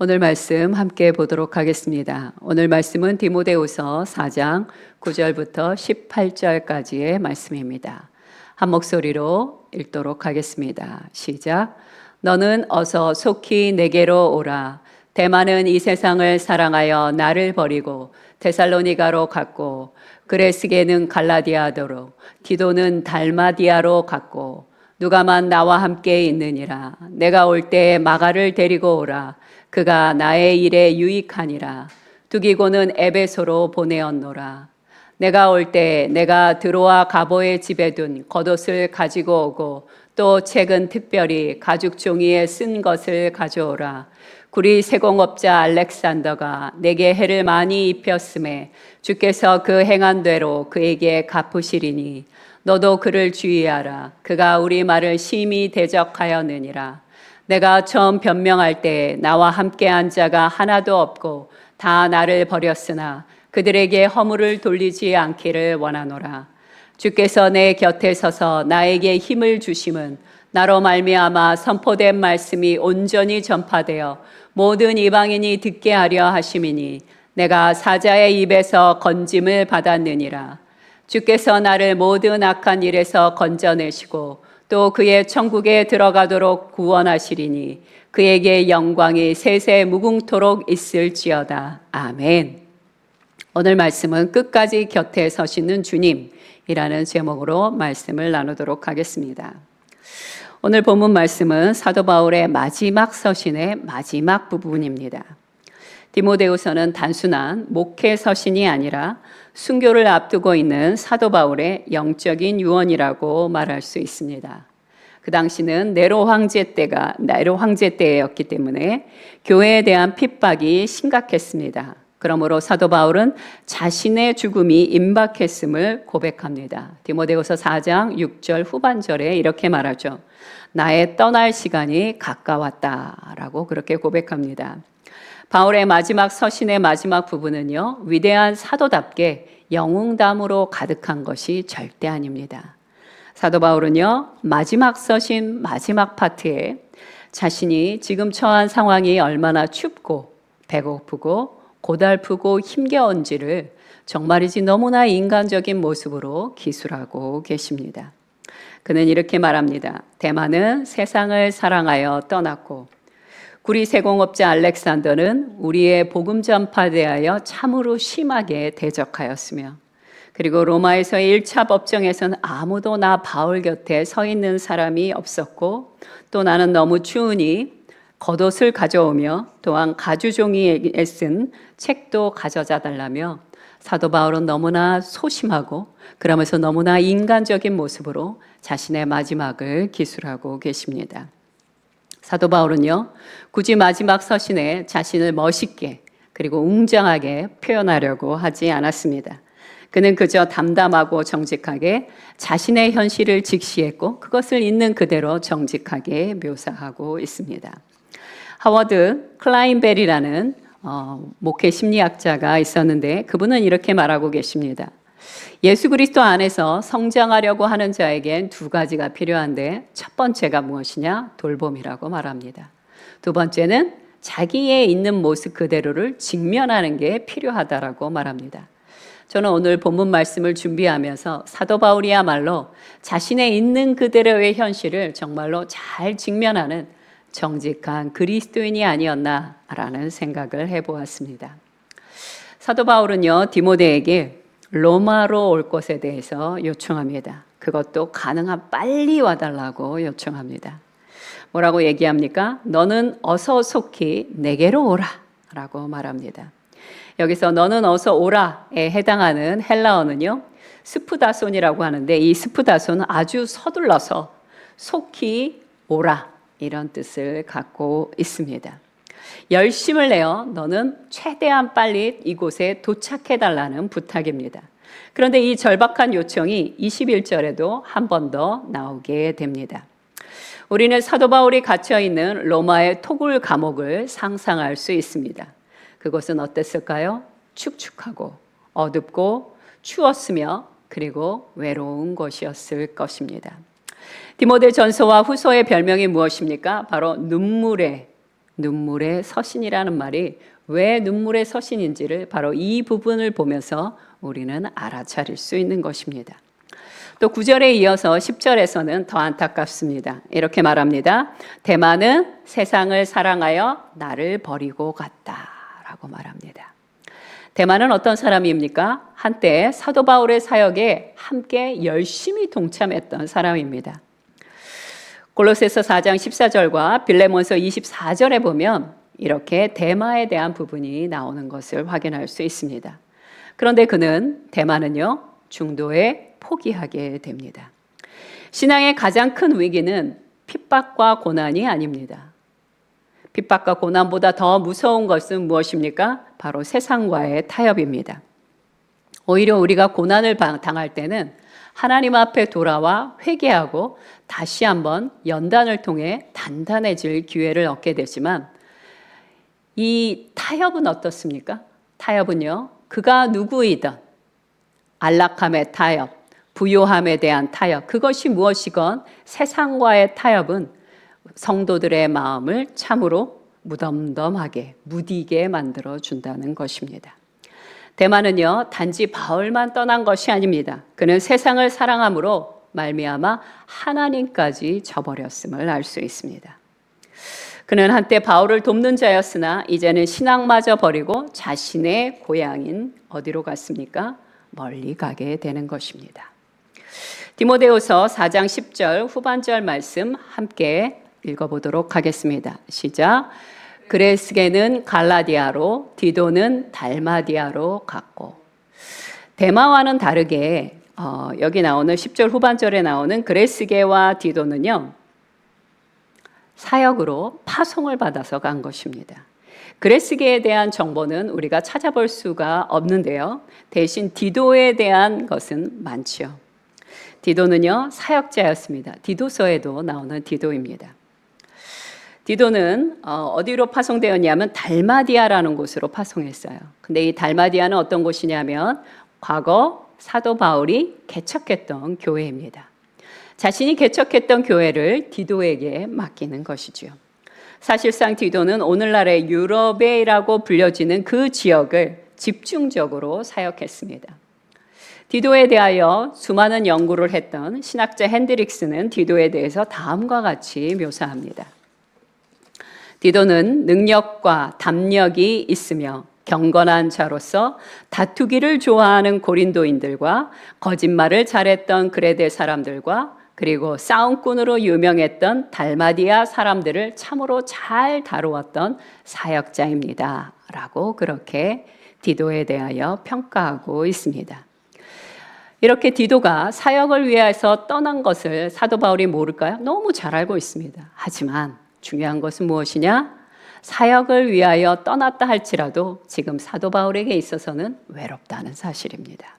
오늘 말씀 함께 보도록 하겠습니다. 오늘 말씀은 디모데후서 4장 9절부터 18절까지의 말씀입니다. 한 목소리로 읽도록 하겠습니다. 시작. 너는 어서 속히 내게로 오라. 데마는 이 세상을 사랑하여 나를 버리고 데살로니가로 갔고, 그레스게는 갈라디아도로, 디도는 달마디아로 갔고, 누가만 나와 함께 있느니라. 내가 올 때에 마가를 데리고 오라. 그가 나의 일에 유익하니라. 두기고는 에베소로 보내었노라. 내가 올 때 내가 드로아 가보의 집에 둔 겉옷을 가지고 오고, 또 책은 특별히 가죽 종이에 쓴 것을 가져오라. 구리 세공업자 알렉산더가 내게 해를 많이 입혔음에 주께서 그 행한 대로 그에게 갚으시리니 너도 그를 주의하라. 그가 우리 말을 심히 대적하였느니라. 내가 처음 변명할 때 나와 함께한 자가 하나도 없고 다 나를 버렸으나 그들에게 허물을 돌리지 않기를 원하노라. 주께서 내 곁에 서서 나에게 힘을 주심은 나로 말미암아 선포된 말씀이 온전히 전파되어 모든 이방인이 듣게 하려 하심이니 내가 사자의 입에서 건짐을 받았느니라. 주께서 나를 모든 악한 일에서 건져내시고 또 그의 천국에 들어가도록 구원하시리니 그에게 영광이 세세 무궁토록 있을지어다. 아멘. 오늘 말씀은 끝까지 곁에 서시는 주님이라는 제목으로 말씀을 나누도록 하겠습니다. 오늘 본문 말씀은 사도 바울의 마지막 서신의 마지막 부분입니다. 디모데후서는 단순한 목회 서신이 아니라 순교를 앞두고 있는 사도 바울의 영적인 유언이라고 말할 수 있습니다. 그 당시는 네로 황제 때였기 때문에 교회에 대한 핍박이 심각했습니다. 그러므로 사도 바울은 자신의 죽음이 임박했음을 고백합니다. 디모데후서 4장 6절 후반절에 이렇게 말하죠. 나의 떠날 시간이 가까웠다라고 그렇게 고백합니다. 바울의 마지막 서신의 마지막 부분은요, 위대한 사도답게 영웅담으로 가득한 것이 절대 아닙니다. 사도 바울은요, 마지막 서신 마지막 파트에 자신이 지금 처한 상황이 얼마나 춥고 배고프고 고달프고 힘겨운지를 정말이지 너무나 인간적인 모습으로 기술하고 계십니다. 그는 이렇게 말합니다. 데마는 세상을 사랑하여 떠났고 구리 세공업자 알렉산더는 우리의 복음 전파에 대하여 참으로 심하게 대적하였으며, 그리고 로마에서의 1차 법정에서는 아무도 나 바울 곁에 서 있는 사람이 없었고, 또 나는 너무 추우니 겉옷을 가져오며 또한 가주종이에 쓴 책도 가져다 달라며 사도 바울은 너무나 소심하고 그러면서 너무나 인간적인 모습으로 자신의 마지막을 기술하고 계십니다. 사도 바울은요, 굳이 마지막 서신에 자신을 멋있게 그리고 웅장하게 표현하려고 하지 않았습니다. 그는 그저 담담하고 정직하게 자신의 현실을 직시했고 그것을 있는 그대로 정직하게 묘사하고 있습니다. 하워드 클라인벨이라는 목회 심리학자가 있었는데 그분은 이렇게 말하고 계십니다. 예수 그리스도 안에서 성장하려고 하는 자에겐 두 가지가 필요한데 첫 번째가 무엇이냐? 돌봄이라고 말합니다. 두 번째는 자기의 있는 모습 그대로를 직면하는 게 필요하다라고 말합니다. 저는 오늘 본문 말씀을 준비하면서 사도 바울이야말로 자신의 있는 그대로의 현실을 정말로 잘 직면하는 정직한 그리스도인이 아니었나라는 생각을 해보았습니다. 사도 바울은요, 디모데에게 로마로 올 것에 대해서 요청합니다. 그것도 가능한 빨리 와달라고 요청합니다. 뭐라고 얘기합니까? 너는 어서 속히 내게로 오라 라고 말합니다. 여기서 너는 어서 오라에 해당하는 헬라어는요, 스푸다손이라고 하는데 이 스푸다손은 아주 서둘러서 속히 오라 이런 뜻을 갖고 있습니다. 열심을 내어 너는 최대한 빨리 이곳에 도착해달라는 부탁입니다. 그런데 이 절박한 요청이 21절에도 한 번 더 나오게 됩니다. 우리는 사도 바울이 갇혀있는 로마의 토굴 감옥을 상상할 수 있습니다. 그곳은 어땠을까요? 축축하고 어둡고 추웠으며 그리고 외로운 곳이었을 것입니다. 디모데 전서와 후서의 별명이 무엇입니까? 바로 눈물의 눈물의 서신이라는 말이 왜 눈물의 서신인지를 바로 이 부분을 보면서 우리는 알아차릴 수 있는 것입니다. 또 9절에 이어서 10절에서는 더 안타깝습니다. 이렇게 말합니다. 데마는 세상을 사랑하여 나를 버리고 갔다라고 말합니다. 데마는 어떤 사람입니까? 한때 사도 바울의 사역에 함께 열심히 동참했던 사람입니다. 골로새서 4장 14절과 빌레몬서 24절에 보면 이렇게 데마에 대한 부분이 나오는 것을 확인할 수 있습니다. 그런데 그는 데마는요, 중도에 포기하게 됩니다. 신앙의 가장 큰 위기는 핍박과 고난이 아닙니다. 핍박과 고난보다 더 무서운 것은 무엇입니까? 바로 세상과의 타협입니다. 오히려 우리가 고난을 당할 때는 하나님 앞에 돌아와 회개하고 다시 한번 연단을 통해 단단해질 기회를 얻게 되지만 이 타협은 어떻습니까? 타협은요, 그가 누구이든 안락함의 타협, 부요함에 대한 타협, 그것이 무엇이건 세상과의 타협은 성도들의 마음을 참으로 무덤덤하게, 무디게 만들어준다는 것입니다. 데마는요, 단지 바울만 떠난 것이 아닙니다. 그는 세상을 사랑함으로 말미암아 하나님까지 저버렸음을 알 수 있습니다. 그는 한때 바울을 돕는 자였으나 이제는 신앙마저 버리고 자신의 고향인 어디로 갔습니까? 멀리 가게 되는 것입니다. 디모데후서 4장 10절 후반절 말씀 함께 읽어보도록 하겠습니다. 시작. 그레스게는 갈라디아로, 디도는 달마디아로 갔고. 데마와는 다르게 여기 나오는 10절 후반절에 나오는 그레스게와 디도는요, 사역으로 파송을 받아서 간 것입니다. 그레스게에 대한 정보는 우리가 찾아볼 수가 없는데요. 대신 디도에 대한 것은 많죠. 디도는요, 사역자였습니다. 디도서에도 나오는 디도입니다. 디도는 어디로 파송되었냐면 달마디아라는 곳으로 파송했어요. 근데 이 달마디아는 어떤 곳이냐면 과거 사도 바울이 개척했던 교회입니다. 자신이 개척했던 교회를 디도에게 맡기는 것이죠. 사실상 디도는 오늘날의 유럽이라고 불려지는 그 지역을 집중적으로 사역했습니다. 디도에 대하여 수많은 연구를 했던 신학자 핸드릭스는 디도에 대해서 다음과 같이 묘사합니다. 디도는 능력과 담력이 있으며 경건한 자로서 다투기를 좋아하는 고린도인들과 거짓말을 잘했던 그레데 사람들과 그리고 싸움꾼으로 유명했던 달마디아 사람들을 참으로 잘 다루었던 사역자입니다. 라고 그렇게 디도에 대하여 평가하고 있습니다. 이렇게 디도가 사역을 위해서 떠난 것을 사도 바울이 모를까요? 너무 잘 알고 있습니다. 하지만 중요한 것은 무엇이냐? 사역을 위하여 떠났다 할지라도 지금 사도 바울에게 있어서는 외롭다는 사실입니다.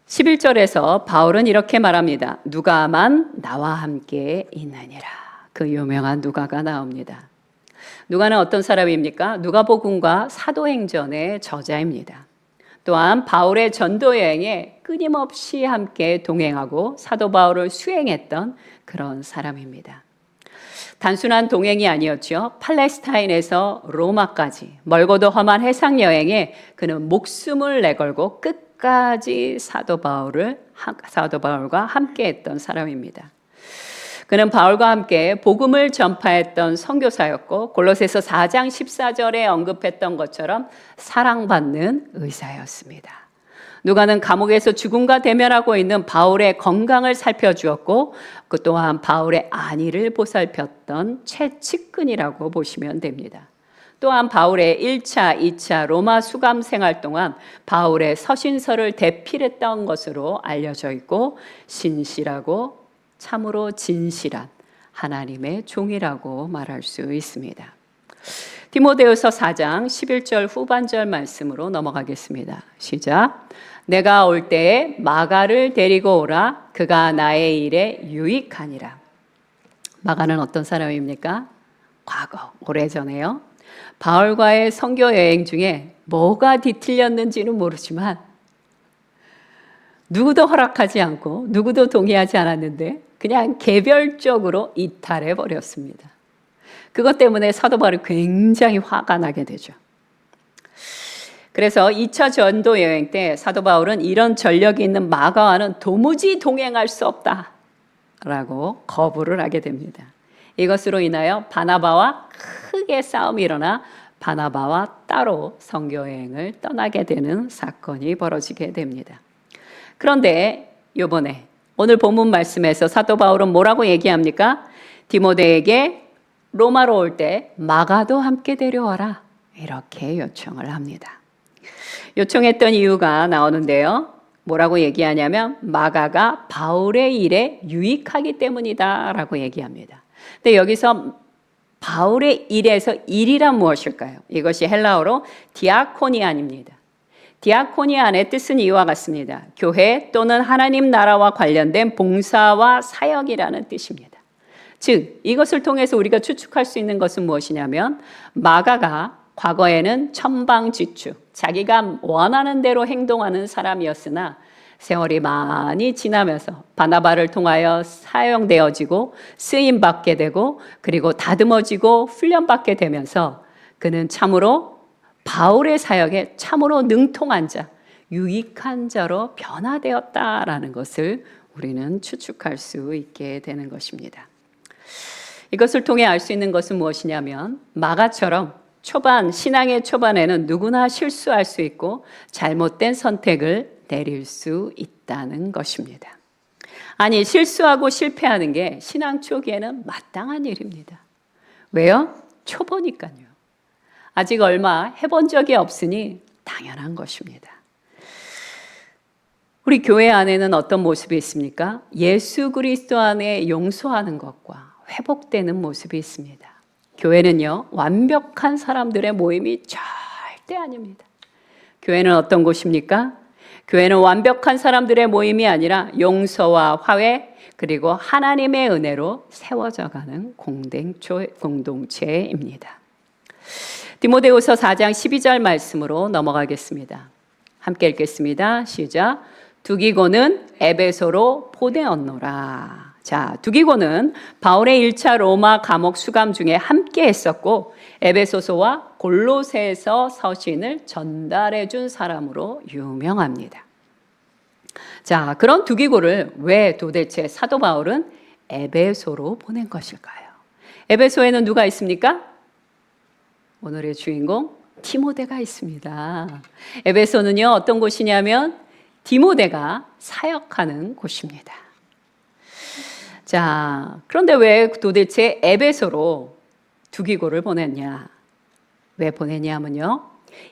11절에서 바울은 이렇게 말합니다. 누가만 나와 함께 있느니라. 그 유명한 누가가 나옵니다. 누가는 어떤 사람입니까? 누가복음과 사도행전의 저자입니다. 또한 바울의 전도 여행에 끊임없이 함께 동행하고 사도 바울을 수행했던 그런 사람입니다. 단순한 동행이 아니었죠. 팔레스타인에서 로마까지 멀고도 험한 해상 여행에 그는 목숨을 내걸고 끝까지 사도 바울과 함께했던 사람입니다. 그는 바울과 함께 복음을 전파했던 선교사였고 골로새서 4장 14절에 언급했던 것처럼 사랑받는 의사였습니다. 누가는 감옥에서 죽음과 대면하고 있는 바울의 건강을 살펴주었고 그 또한 바울의 안위를 보살폈던 최측근이라고 보시면 됩니다. 또한 바울의 1차, 2차 로마 수감 생활 동안 바울의 서신서를 대필했던 것으로 알려져 있고 신실하고 참으로 진실한 하나님의 종이라고 말할 수 있습니다. 디모데후서 4장 11절 후반절 말씀으로 넘어가겠습니다. 시작. 내가 올 때에 마가를 데리고 오라. 그가 나의 일에 유익하니라. 마가는 어떤 사람입니까? 과거, 오래전에요. 바울과의 선교 여행 중에 뭐가 뒤틀렸는지는 모르지만 누구도 허락하지 않고 누구도 동의하지 않았는데 그냥 개별적으로 이탈해 버렸습니다. 그것 때문에 사도 바울이 굉장히 화가 나게 되죠. 그래서 2차 전도 여행 때 사도 바울은 이런 전력이 있는 마가와는 도무지 동행할 수 없다라고 거부를 하게 됩니다. 이것으로 인하여 바나바와 크게 싸움이 일어나 바나바와 따로 선교여행을 떠나게 되는 사건이 벌어지게 됩니다. 그런데 이번에 오늘 본문 말씀에서 사도 바울은 뭐라고 얘기합니까? 디모데에게 로마로 올 때 마가도 함께 데려와라 이렇게 요청을 합니다. 요청했던 이유가 나오는데요. 뭐라고 얘기하냐면 마가가 바울의 일에 유익하기 때문이다 라고 얘기합니다. 근데 여기서 바울의 일에서 일이란 무엇일까요? 이것이 헬라어로 디아코니안입니다. 디아코니안의 뜻은 이와 같습니다. 교회 또는 하나님 나라와 관련된 봉사와 사역이라는 뜻입니다. 즉 이것을 통해서 우리가 추측할 수 있는 것은 무엇이냐면 마가가 과거에는 천방지축, 자기가 원하는 대로 행동하는 사람이었으나 세월이 많이 지나면서 바나바를 통하여 사용되어지고 쓰임받게 되고 그리고 다듬어지고 훈련받게 되면서 그는 참으로 바울의 사역에 참으로 능통한 자, 유익한 자로 변화되었다라는 것을 우리는 추측할 수 있게 되는 것입니다. 이것을 통해 알 수 있는 것은 무엇이냐면 마가처럼 신앙의 초반에는 누구나 실수할 수 있고 잘못된 선택을 내릴 수 있다는 것입니다. 아니, 실수하고 실패하는 게 신앙 초기에는 마땅한 일입니다. 왜요? 초보니까요. 아직 얼마 해본 적이 없으니 당연한 것입니다. 우리 교회 안에는 어떤 모습이 있습니까? 예수 그리스도 안에 용서하는 것과 회복되는 모습이 있습니다. 교회는요, 완벽한 사람들의 모임이 절대 아닙니다. 교회는 어떤 곳입니까? 교회는 완벽한 사람들의 모임이 아니라 용서와 화해 그리고 하나님의 은혜로 세워져가는 공동체입니다. 디모데후서 4장 12절 말씀으로 넘어가겠습니다. 함께 읽겠습니다. 시작. 두기고는 에베소로 보내었노라. 자, 두기고는 바울의 1차 로마 감옥 수감 중에 함께 했었고 에베소서와 골로새서 서신을 전달해 준 사람으로 유명합니다. 자, 그런 두기고를 왜 도대체 사도 바울은 에베소로 보낸 것일까요? 에베소에는 누가 있습니까? 오늘의 주인공 디모데가 있습니다. 에베소는요, 어떤 곳이냐면 디모데가 사역하는 곳입니다. 자, 그런데 왜 도대체 에베소로 두기고를 보냈냐? 왜 보냈냐면요.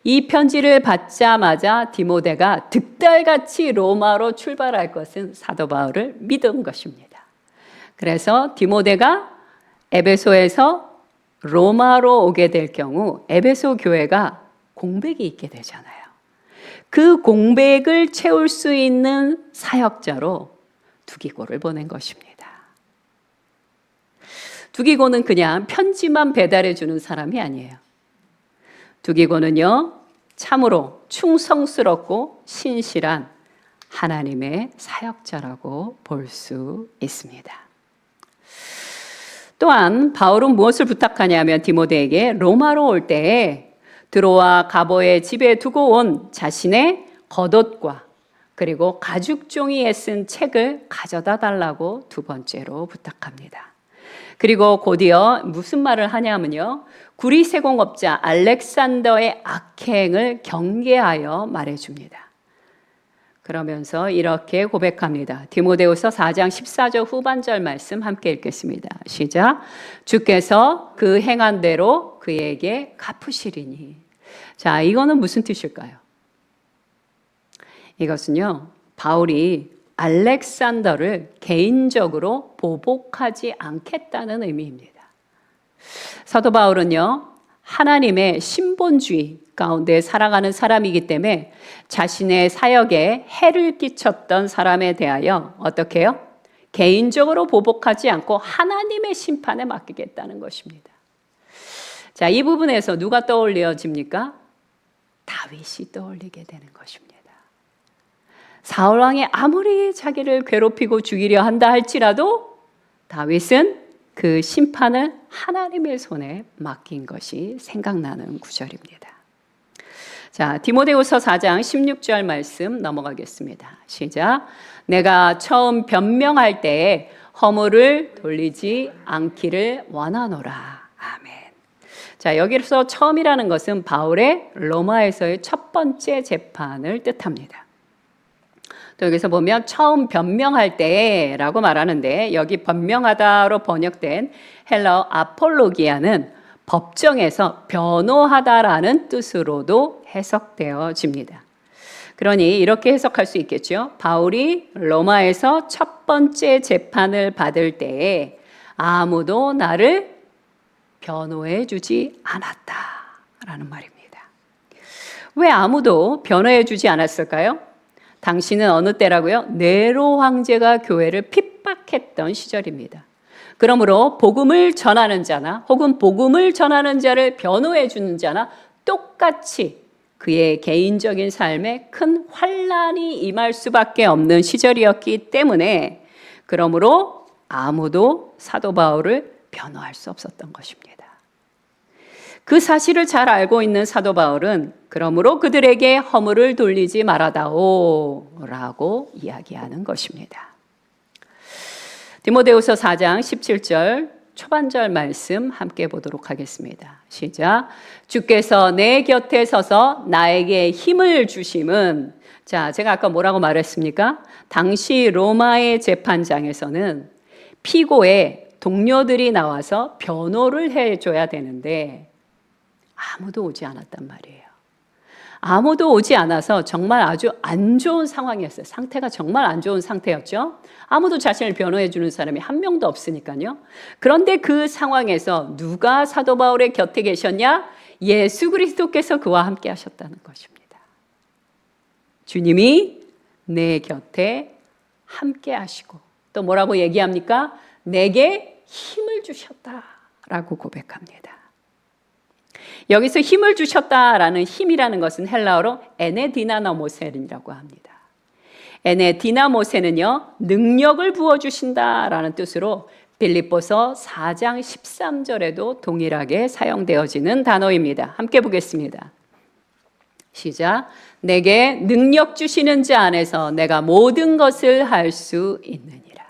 이 편지를 받자마자 디모데가 득달같이 로마로 출발할 것은 사도 바울을 믿은 것입니다. 그래서 디모데가 에베소에서 로마로 오게 될 경우 에베소 교회가 공백이 있게 되잖아요. 그 공백을 채울 수 있는 사역자로 두기고를 보낸 것입니다. 두기고는 그냥 편지만 배달해 주는 사람이 아니에요. 두기고는요, 참으로 충성스럽고 신실한 하나님의 사역자라고 볼 수 있습니다. 또한 바울은 무엇을 부탁하냐면 디모데에게 로마로 올 때에 드로아 가보의 집에 두고 온 자신의 겉옷과 그리고 가죽 종이에 쓴 책을 가져다 달라고 두 번째로 부탁합니다. 그리고 곧이어 무슨 말을 하냐면요. 구리세공업자 알렉산더의 악행을 경계하여 말해줍니다. 그러면서 이렇게 고백합니다. 디모데후서 4장 14절 후반절 말씀 함께 읽겠습니다. 시작. 주께서 그 행한 대로 그에게 갚으시리니. 자, 이거는 무슨 뜻일까요? 이것은요, 바울이 알렉산더를 개인적으로 보복하지 않겠다는 의미입니다. 사도 바울은요, 하나님의 신본주의 가운데 살아가는 사람이기 때문에 자신의 사역에 해를 끼쳤던 사람에 대하여 어떻게 해요? 개인적으로 보복하지 않고 하나님의 심판에 맡기겠다는 것입니다. 자, 이 부분에서 누가 떠올려집니까? 다윗이 떠올리게 되는 것입니다. 사울왕이 아무리 자기를 괴롭히고 죽이려 한다 할지라도 다윗은 그 심판을 하나님의 손에 맡긴 것이 생각나는 구절입니다. 자, 디모데후서 4장 16절 말씀 넘어가겠습니다. 시작. 내가 처음 변명할 때에 허물을 돌리지 않기를 원하노라. 아멘. 자, 여기서 처음이라는 것은 바울의 로마에서의 첫 번째 재판을 뜻합니다. 또 여기서 보면 처음 변명할 때라고 말하는데 여기 변명하다로 번역된 헬라어 아폴로기아는 법정에서 변호하다라는 뜻으로도 해석되어집니다. 그러니 이렇게 해석할 수 있겠죠. 바울이 로마에서 첫 번째 재판을 받을 때에 아무도 나를 변호해 주지 않았다라는 말입니다. 왜 아무도 변호해 주지 않았을까요? 당시는 어느 때라고요? 네로 황제가 교회를 핍박했던 시절입니다. 그러므로 복음을 전하는 자나 혹은 복음을 전하는 자를 변호해 주는 자나 똑같이 그의 개인적인 삶에 큰 환난이 임할 수밖에 없는 시절이었기 때문에 그러므로 아무도 사도 바울을 변호할 수 없었던 것입니다. 그 사실을 잘 알고 있는 사도 바울은 그러므로 그들에게 허물을 돌리지 말아다오 라고 이야기하는 것입니다. 디모데후서 4장 17절 초반절 말씀 함께 보도록 하겠습니다. 시작. 주께서 내 곁에 서서 나에게 힘을 주심은, 자, 제가 아까 뭐라고 말했습니까? 당시 로마의 재판장에서는 피고의 동료들이 나와서 변호를 해줘야 되는데 아무도 오지 않았단 말이에요. 아무도 오지 않아서 정말 아주 안 좋은 상황이었어요. 상태가 정말 안 좋은 상태였죠. 아무도 자신을 변호해 주는 사람이 한 명도 없으니까요. 그런데 그 상황에서 누가 사도 바울의 곁에 계셨냐? 예수 그리스도께서 그와 함께 하셨다는 것입니다. 주님이 내 곁에 함께 하시고 또 뭐라고 얘기합니까? 내게 힘을 주셨다라고 고백합니다. 여기서 힘을 주셨다라는 힘이라는 것은 헬라어로 에네디나모센이라고 합니다. 에네디나모센은요, 능력을 부어주신다라는 뜻으로 빌립보서 4장 13절에도 동일하게 사용되어지는 단어입니다. 함께 보겠습니다. 시작. 내게 능력 주시는 자 안에서 내가 모든 것을 할 수 있느니라.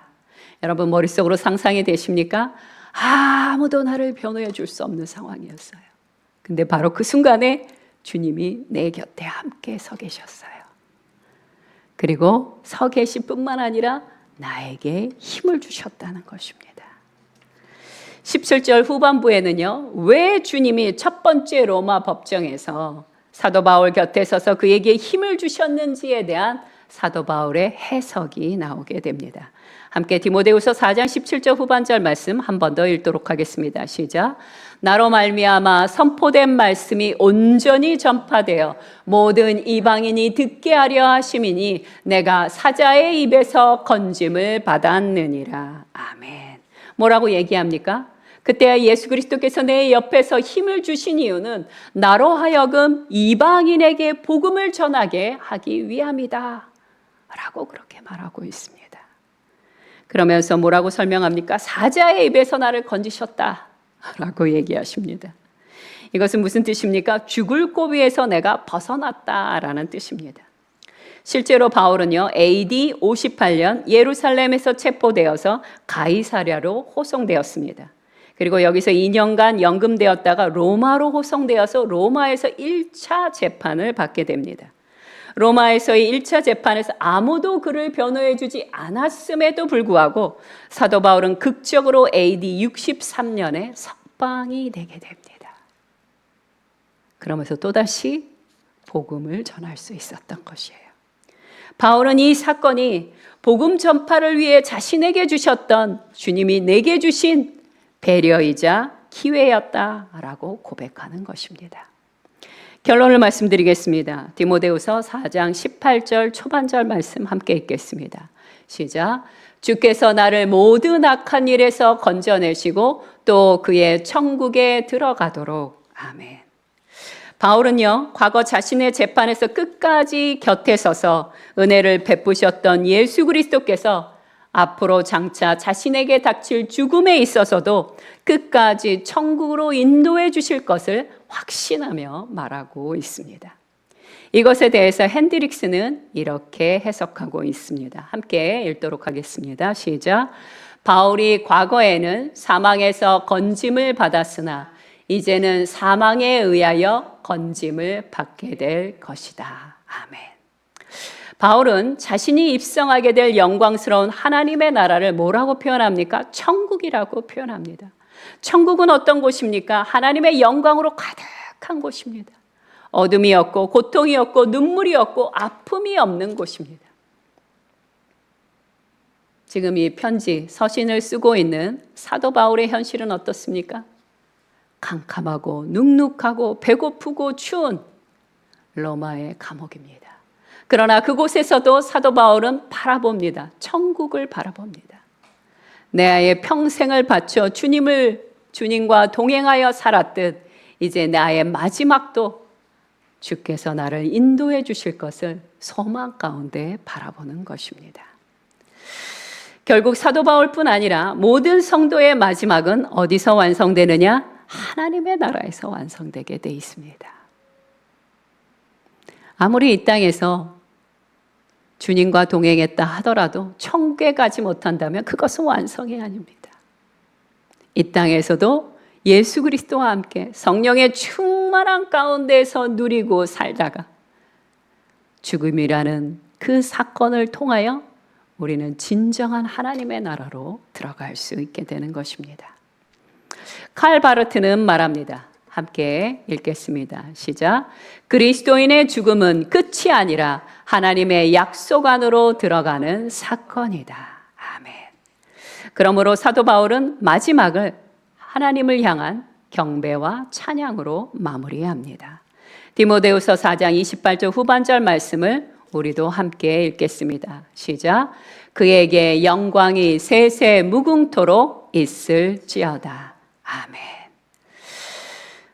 여러분 머릿속으로 상상이 되십니까? 아무도 나를 변호해 줄 수 없는 상황이었어요. 근데 바로 그 순간에 주님이 내 곁에 함께 서 계셨어요. 그리고 서 계실 뿐만 아니라 나에게 힘을 주셨다는 것입니다. 17절 후반부에는요, 왜 주님이 첫 번째 로마 법정에서 사도 바울 곁에 서서 그에게 힘을 주셨는지에 대한 사도 바울의 해석이 나오게 됩니다. 함께 디모데후서 4장 17절 후반절 말씀 한 번 더 읽도록 하겠습니다. 시작. 나로 말미암아 선포된 말씀이 온전히 전파되어 모든 이방인이 듣게 하려 하심이니 내가 사자의 입에서 건짐을 받았느니라. 아멘. 뭐라고 얘기합니까? 그때 예수 그리스도께서 내 옆에서 힘을 주신 이유는 나로 하여금 이방인에게 복음을 전하게 하기 위함이다 라고 그렇게 말하고 있습니다. 그러면서 뭐라고 설명합니까? 사자의 입에서 나를 건지셨다 라고 얘기하십니다. 이것은 무슨 뜻입니까? 죽을 고비에서 내가 벗어났다라는 뜻입니다. 실제로 바울은요, AD 58년 예루살렘에서 체포되어서 가이사랴로 호송되었습니다. 그리고 여기서 2년간 연금되었다가 로마로 호송되어서 로마에서 1차 재판을 받게 됩니다. 로마에서의 1차 재판에서 아무도 그를 변호해 주지 않았음에도 불구하고 사도 바울은 극적으로 AD 63년에 석방이 되게 됩니다. 그러면서 또다시 복음을 전할 수 있었던 것이에요. 바울은 이 사건이 복음 전파를 위해 자신에게 주셨던 주님이 내게 주신 배려이자 기회였다라고 고백하는 것입니다. 결론을 말씀드리겠습니다. 디모데후서 4장 18절 초반절 말씀 함께 읽겠습니다. 시작. 주께서 나를 모든 악한 일에서 건져내시고 또 그의 천국에 들어가도록. 아멘. 바울은요, 과거 자신의 재판에서 끝까지 곁에 서서 은혜를 베푸셨던 예수 그리스도께서 앞으로 장차 자신에게 닥칠 죽음에 있어서도 끝까지 천국으로 인도해 주실 것을 확신하며 말하고 있습니다. 이것에 대해서 핸드릭스는 이렇게 해석하고 있습니다. 함께 읽도록 하겠습니다. 시작. 바울이 과거에는 사망에서 건짐을 받았으나 이제는 사망에 의하여 건짐을 받게 될 것이다. 아멘. 바울은 자신이 입성하게 될 영광스러운 하나님의 나라를 뭐라고 표현합니까? 천국이라고 표현합니다. 천국은 어떤 곳입니까? 하나님의 영광으로 가득한 곳입니다. 어둠이 없고 고통이 없고 눈물이 없고 아픔이 없는 곳입니다. 지금 이 편지, 서신을 쓰고 있는 사도 바울의 현실은 어떻습니까? 캄캄하고 눅눅하고 배고프고 추운 로마의 감옥입니다. 그러나 그곳에서도 사도 바울은 바라봅니다. 천국을 바라봅니다. 내 아의 평생을 바쳐 주님과 동행하여 살았듯 이제 나의 마지막도 주께서 나를 인도해 주실 것을 소망 가운데 바라보는 것입니다. 결국 사도 바울뿐 아니라 모든 성도의 마지막은 어디서 완성되느냐? 하나님의 나라에서 완성되게 돼 있습니다. 아무리 이 땅에서 주님과 동행했다 하더라도 천국에 가지 못한다면 그것은 완성이 아닙니다. 이 땅에서도 예수 그리스도와 함께 성령의 충만한 가운데에서 누리고 살다가 죽음이라는 그 사건을 통하여 우리는 진정한 하나님의 나라로 들어갈 수 있게 되는 것입니다. 칼 바르트는 말합니다. 함께 읽겠습니다. 시작. 그리스도인의 죽음은 끝이 아니라 하나님의 약속 안으로 들어가는 사건이다. 아멘. 그러므로 사도 바울은 마지막을 하나님을 향한 경배와 찬양으로 마무리합니다. 디모데후서 4장 28절 후반절 말씀을 우리도 함께 읽겠습니다. 시작. 그에게 영광이 세세 무궁토록 있을지어다. 아멘.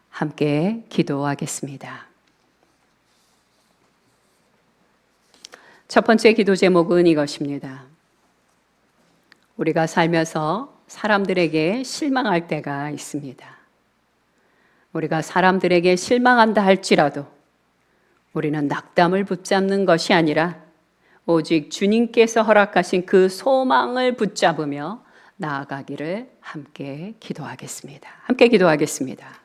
함께 기도하겠습니다. 첫 번째 기도 제목은 이것입니다. 우리가 살면서 사람들에게 실망할 때가 있습니다. 우리가 사람들에게 실망한다 할지라도 우리는 낙담을 붙잡는 것이 아니라 오직 주님께서 허락하신 그 소망을 붙잡으며 나아가기를 함께 기도하겠습니다. 함께 기도하겠습니다.